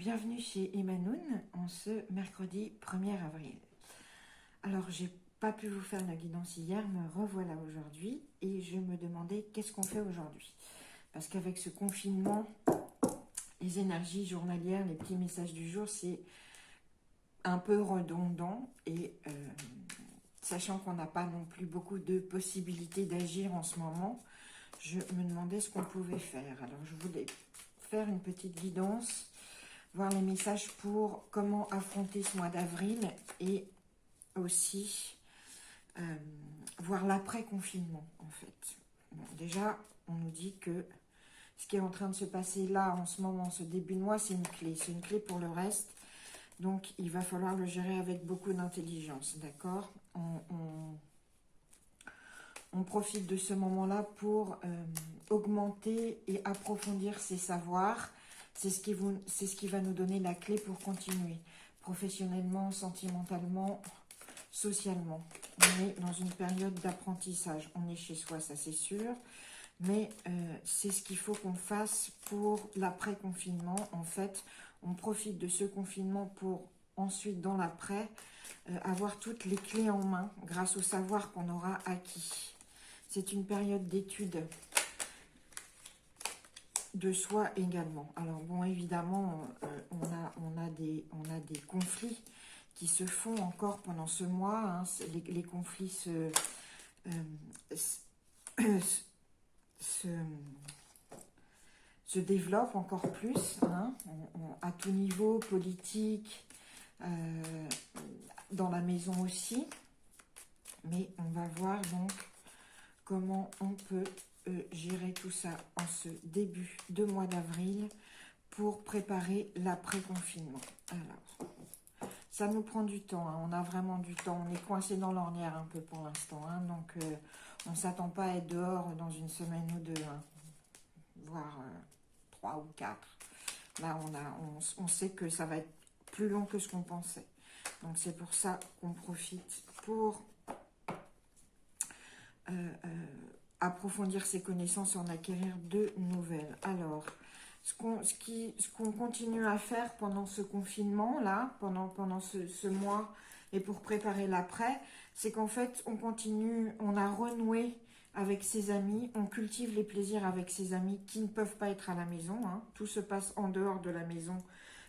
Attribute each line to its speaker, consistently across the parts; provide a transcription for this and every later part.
Speaker 1: bienvenue chez Emanoun en ce mercredi 1er avril. Alors, j'ai pas pu vous faire la guidance hier, me revoilà aujourd'hui et je me demandais qu'est-ce qu'on fait aujourd'hui. Parce qu'avec ce confinement, les énergies journalières, les petits messages du jour, c'est un peu redondant et sachant qu'on n'a pas non plus beaucoup de possibilités d'agir en ce moment, je me demandais ce qu'on pouvait faire. Alors, je voulais faire une petite guidance, voir les messages pour comment affronter ce mois d'avril et aussi voir l'après-confinement en fait. Bon, déjà, on nous dit que ce qui est en train de se passer là en ce moment, ce début de mois, c'est une clé pour le reste. Donc, il va falloir le gérer avec beaucoup d'intelligence, d'accord ? On profite de ce moment-là pour augmenter et approfondir ses savoirs. C'est ce qui va nous donner la clé pour continuer, professionnellement, sentimentalement, socialement. On est dans une période d'apprentissage. On est chez soi, ça c'est sûr. Mais c'est ce qu'il faut qu'on fasse pour l'après-confinement. En fait, on profite de ce confinement pour ensuite, dans l'après, avoir toutes les clés en main grâce au savoir qu'on aura acquis. C'est une période d'étude de soi également. Alors bon, évidemment, on a des conflits qui se font encore pendant ce mois. Hein. Les conflits se développent encore plus, hein, à tout niveau, politique, dans la maison aussi. Mais on va voir donc comment on peut gérer tout ça en ce début de mois d'avril pour préparer l'après-confinement. Alors, ça nous prend du temps, hein, on a vraiment du temps, on est coincé dans l'ornière un peu pour l'instant, hein, donc on ne s'attend pas à être dehors dans une semaine ou deux, hein, voire 3 ou 4. Là, on sait que ça va être plus long que ce qu'on pensait. Donc, c'est pour ça qu'on profite pour approfondir ses connaissances et en acquérir de nouvelles. Alors, ce qu'on continue à faire pendant ce confinement-là, pendant ce mois, et pour préparer l'après, c'est qu'en fait, on a renoué avec ses amis, on cultive les plaisirs avec ses amis qui ne peuvent pas être à la maison. Hein. Tout se passe en dehors de la maison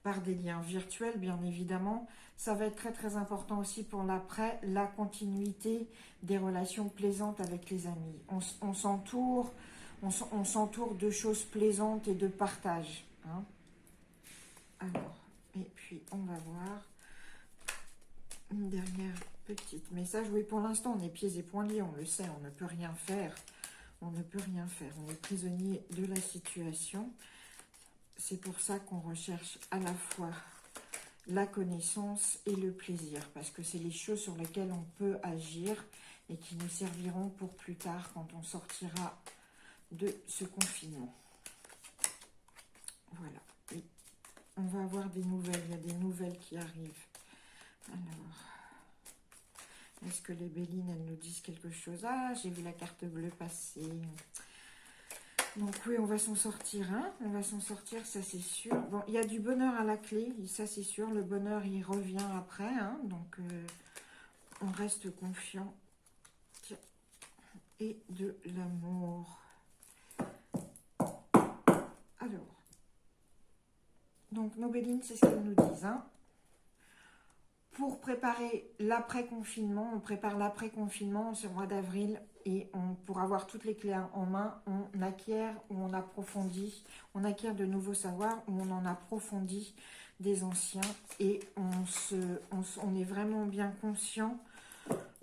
Speaker 1: par des liens virtuels, bien évidemment. Ça va être très très important aussi pour l'après, la continuité des relations plaisantes avec les amis. On s'entoure de choses plaisantes et de partage. Hein. Alors, et puis on va voir une dernière petite message. Oui, pour l'instant, on est pieds et poings liés, on le sait, on ne peut rien faire. On ne peut rien faire, on est prisonnier de la situation. C'est pour ça qu'on recherche à la fois la connaissance et le plaisir, parce que c'est les choses sur lesquelles on peut agir et qui nous serviront pour plus tard quand on sortira de ce confinement. Voilà. Et on va avoir des nouvelles, il y a des nouvelles qui arrivent. Alors, est-ce que les Bélines, elles nous disent quelque chose? Ah, j'ai vu la carte bleue passer. Donc oui, on va s'en sortir, hein, on va s'en sortir, ça c'est sûr. Bon, il y a du bonheur à la clé, ça c'est sûr, le bonheur il revient après, hein, donc on reste confiant. Tiens. Et de l'amour. Alors, donc nos Bélines, c'est ce qu'elles nous disent, hein. Pour préparer l'après-confinement, on prépare l'après-confinement ce mois d'avril et pour avoir toutes les clés en main, on acquiert ou on approfondit, on acquiert de nouveaux savoirs ou on en approfondit des anciens et on est vraiment bien conscient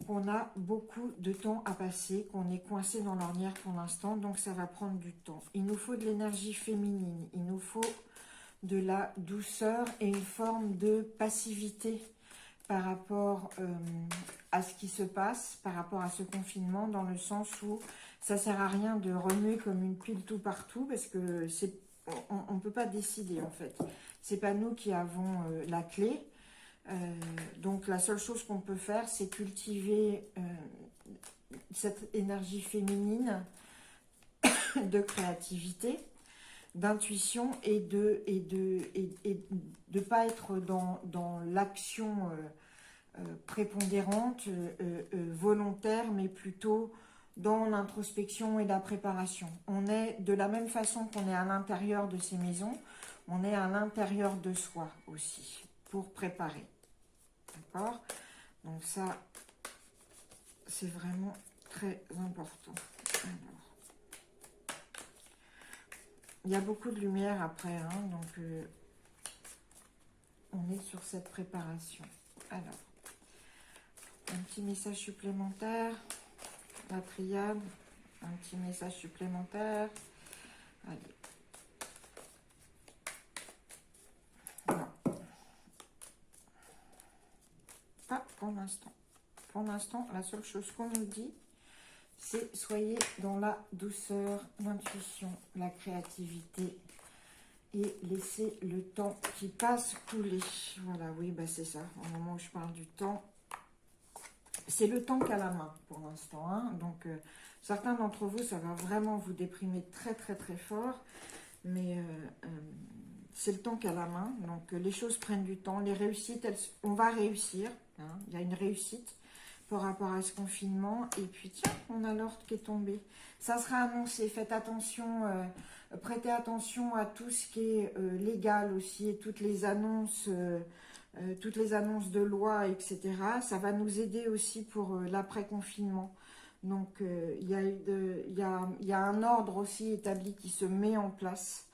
Speaker 1: qu'on a beaucoup de temps à passer, qu'on est coincé dans l'ornière pour l'instant, donc ça va prendre du temps. Il nous faut de l'énergie féminine, il nous faut de la douceur et une forme de passivité par rapport à ce qui se passe, par rapport à ce confinement, dans le sens où ça ne sert à rien de remuer comme une pile tout partout, parce que on ne peut pas décider en fait. Ce n'est pas nous qui avons la clé. Donc la seule chose qu'on peut faire, c'est cultiver cette énergie féminine de créativité, d'intuition et de pas être dans l'action prépondérante, volontaire, mais plutôt dans l'introspection et la préparation. On est de la même façon qu'on est à l'intérieur de ces maisons, on est à l'intérieur de soi aussi, pour préparer. D'accord? Donc ça, c'est vraiment très important. Alors, il y a beaucoup de lumière après, hein, donc on est sur cette préparation. Alors, un petit message supplémentaire, la triade, un petit message supplémentaire. Allez. Non. Pas pour l'instant. Pour l'instant, la seule chose qu'on nous dit, c'est soyez dans la douceur, l'intuition, la créativité et laissez le temps qui passe couler. Voilà, oui, bah c'est ça. Au moment où je parle du temps, c'est le temps qu'à la main pour l'instant. Hein. Donc, certains d'entre vous, ça va vraiment vous déprimer très, très, très fort. Mais c'est le temps qu'à la main. Donc, les choses prennent du temps. Les réussites, on va réussir. Hein. Il y a une réussite par rapport à ce confinement. Et puis, tiens, on a l'ordre qui est tombé. Ça sera annoncé. Faites attention, prêtez attention à tout ce qui est légal aussi et toutes les annonces de loi, etc. Ça va nous aider aussi pour l'après-confinement. Donc, il y a un ordre aussi établi qui se met en place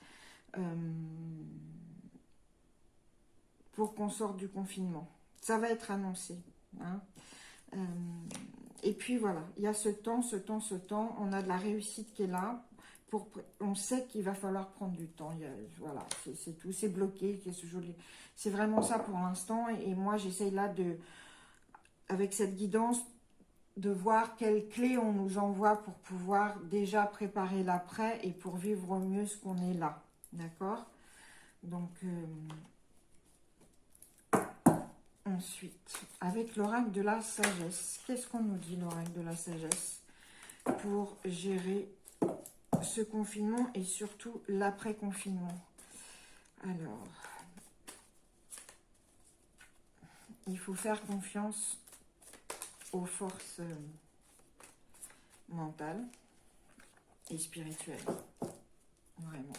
Speaker 1: pour qu'on sorte du confinement. Ça va être annoncé. Hein. Et puis voilà, il y a ce temps. On a de la réussite qui est là. On sait qu'il va falloir prendre du temps. Voilà, c'est tout. C'est bloqué. C'est vraiment ça pour l'instant. Et moi, j'essaye là avec cette guidance, de voir quelles clés on nous envoie pour pouvoir déjà préparer l'après et pour vivre au mieux ce qu'on est là. D'accord? Donc, ensuite, avec l'oracle de la sagesse, qu'est-ce qu'on nous dit, l'oracle de la sagesse, pour gérer ce confinement et surtout l'après-confinement? Alors, il faut faire confiance aux forces mentales et spirituelles. Vraiment.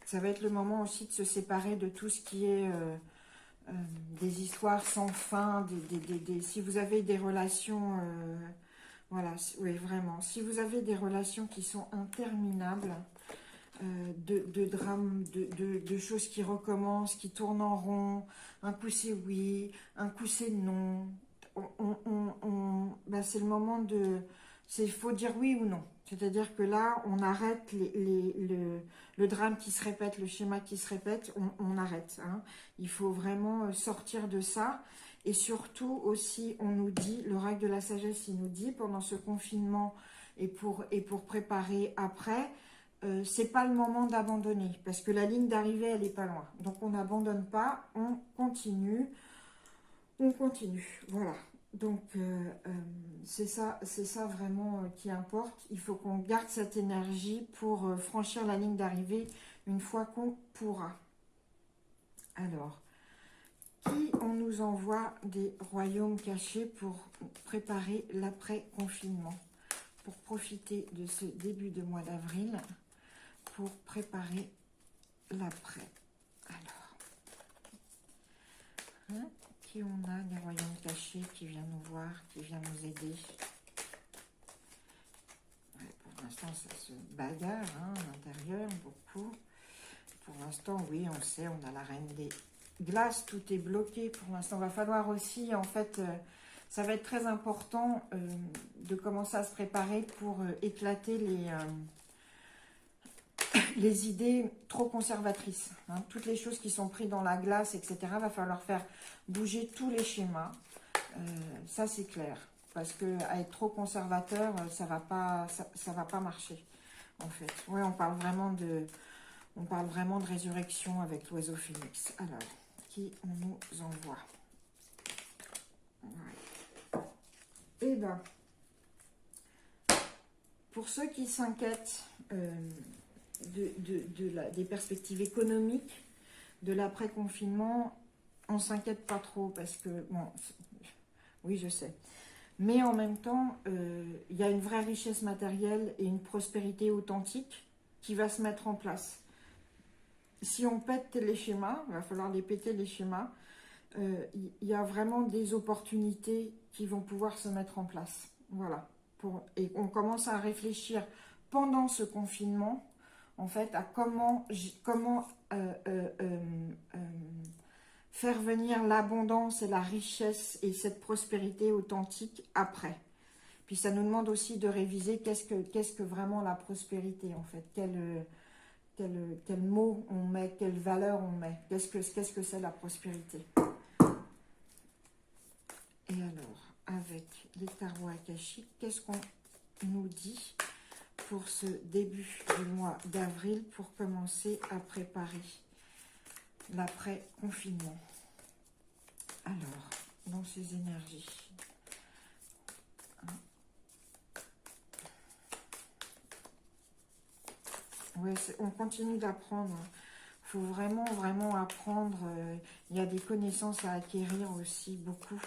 Speaker 1: Ça va être le moment aussi de se séparer de tout ce qui est des histoires sans fin, si vous avez des relations, voilà, oui, vraiment, si vous avez des relations qui sont interminables, de drames, de choses qui recommencent, qui tournent en rond, un coup c'est oui, un coup c'est non, c'est le moment il faut dire oui ou non. C'est-à-dire que là, on arrête le drame qui se répète, le schéma qui se répète, on arrête. Hein. Il faut vraiment sortir de ça. Et surtout aussi, on nous dit, l'oracle de la sagesse, il nous dit, pendant ce confinement et pour préparer après, c'est pas le moment d'abandonner. Parce que la ligne d'arrivée, elle est pas loin. Donc, on n'abandonne pas, on continue. On continue, voilà. Donc, c'est ça vraiment qui importe. Il faut qu'on garde cette énergie pour franchir la ligne d'arrivée une fois qu'on pourra. Alors, qui on nous envoie des royaumes cachés pour préparer l'après-confinement, pour profiter de ce début de mois d'avril, pour préparer l'après. Alors, hein? Qui on a des royaumes cachés qui vient nous voir, qui vient nous aider. Ouais, pour l'instant, ça se bagarre hein, à l'intérieur, beaucoup. Pour l'instant, oui, on sait, on a la reine des glaces, tout est bloqué. Pour l'instant, il va falloir aussi, en fait, ça va être très important de commencer à se préparer pour éclater les idées trop conservatrices. Hein. Toutes les choses qui sont prises dans la glace, etc., va falloir faire bouger tous les schémas. Ça, c'est clair. Parce que à être trop conservateur, ça va pas marcher, en fait. Oui, on parle vraiment de résurrection avec l'oiseau phénix. Alors, qui on nous envoie? Ouais. Eh bien, pour ceux qui s'inquiètent des perspectives économiques de l'après-confinement, on s'inquiète pas trop parce que, bon, oui, je sais. Mais en même temps, il y a une vraie richesse matérielle et une prospérité authentique qui va se mettre en place. Si on pète les schémas, il va falloir les péter les schémas, il y a vraiment des opportunités qui vont pouvoir se mettre en place. Voilà. Et on commence à réfléchir pendant ce confinement, en fait, à comment faire venir l'abondance et la richesse et cette prospérité authentique après. Puis ça nous demande aussi de réviser qu'est-ce que vraiment la prospérité, en fait. Quel mot on met, quelle valeur on met. Qu'est-ce que c'est la prospérité? Et alors, avec les tarots akashiques, qu'est-ce qu'on nous dit pour ce début du mois d'avril pour commencer à préparer l'après-confinement? Alors, dans ces énergies, ouais, on continue d'apprendre. Il faut vraiment, vraiment apprendre. Il y a des connaissances à acquérir aussi, beaucoup.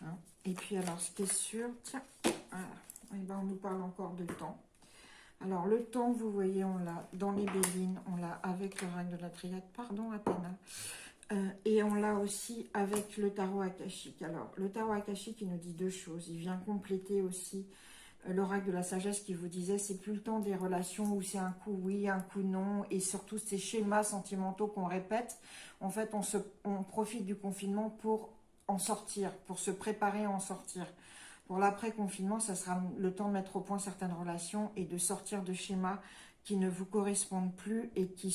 Speaker 1: Hein. Et puis, alors, ce qui est sûr, tiens, voilà. Et ben, on nous parle encore de temps. Alors, le temps, vous voyez, on l'a dans les Béline, on l'a avec le règne de la triade, pardon, Athéna. Et on l'a aussi avec le tarot akashique. Alors, le tarot akashique, il nous dit deux choses. Il vient compléter aussi l'oracle de la sagesse qui vous disait, c'est plus le temps des relations où c'est un coup oui, un coup non, et surtout ces schémas sentimentaux qu'on répète. En fait, on profite du confinement pour en sortir, pour se préparer à en sortir. Pour l'après-confinement, ça sera le temps de mettre au point certaines relations et de sortir de schémas qui ne vous correspondent plus et qui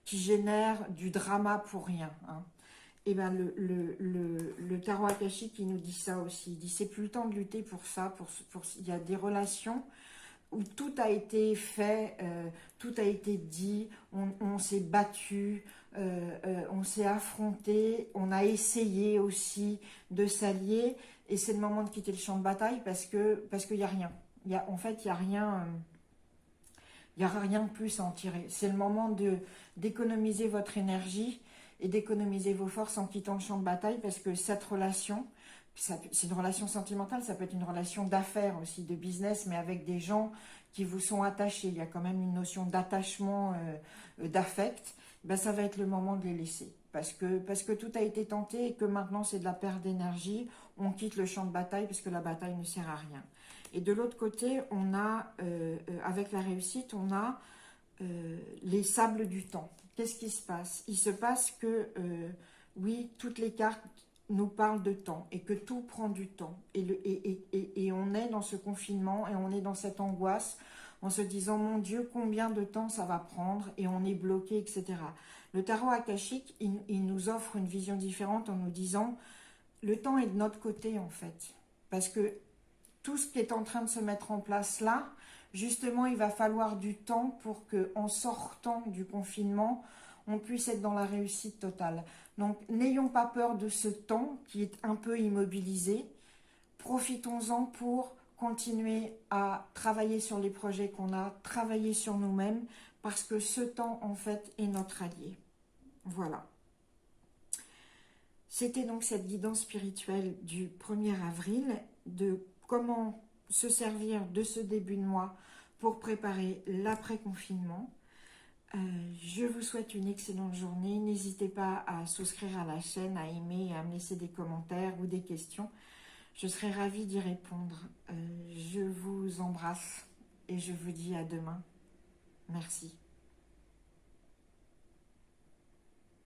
Speaker 1: génèrent du drama pour rien. Hein. Et ben le tarot akashique, il nous dit ça aussi. Il dit c'est plus le temps de lutter pour ça. Il y a des relations où tout a été fait, tout a été dit, on s'est battu, on s'est affronté, on a essayé aussi de s'allier. Et c'est le moment de quitter le champ de bataille parce qu'il n'y a rien. En fait, il n'y a rien. Il n'y aura rien de plus à en tirer. C'est le moment d'économiser votre énergie et d'économiser vos forces en quittant le champ de bataille parce que cette relation, c'est une relation sentimentale, ça peut être une relation d'affaires aussi, de business, mais avec des gens qui vous sont attachés. Il y a quand même une notion d'attachement, d'affect. Ben, ça va être le moment de les laisser. Parce que tout a été tenté et que maintenant c'est de la perte d'énergie. On quitte le champ de bataille parce que la bataille ne sert à rien. Et de l'autre côté, on a, avec la réussite, on a les sables du temps. Qu'est-ce qui se passe? Il se passe que, oui, toutes les cartes nous parlent de temps et que tout prend du temps. Et on est dans ce confinement et on est dans cette angoisse en se disant, mon Dieu, combien de temps ça va prendre? Et on est bloqué, etc. Le tarot akashique, il nous offre une vision différente en nous disant, le temps est de notre côté en fait. Parce que tout ce qui est en train de se mettre en place là, justement, il va falloir du temps pour qu'en sortant du confinement, on puisse être dans la réussite totale. Donc, n'ayons pas peur de ce temps qui est un peu immobilisé. Profitons-en pour continuer à travailler sur les projets qu'on a, travailler sur nous-mêmes, parce que ce temps, en fait, est notre allié. Voilà. C'était donc cette guidance spirituelle du 1er avril, de comment se servir de ce début de mois pour préparer l'après-confinement. Je vous souhaite une excellente journée. N'hésitez pas à souscrire à la chaîne, à aimer, à me laisser des commentaires ou des questions. Je serai ravie d'y répondre. Je vous embrasse et je vous dis à demain. Merci.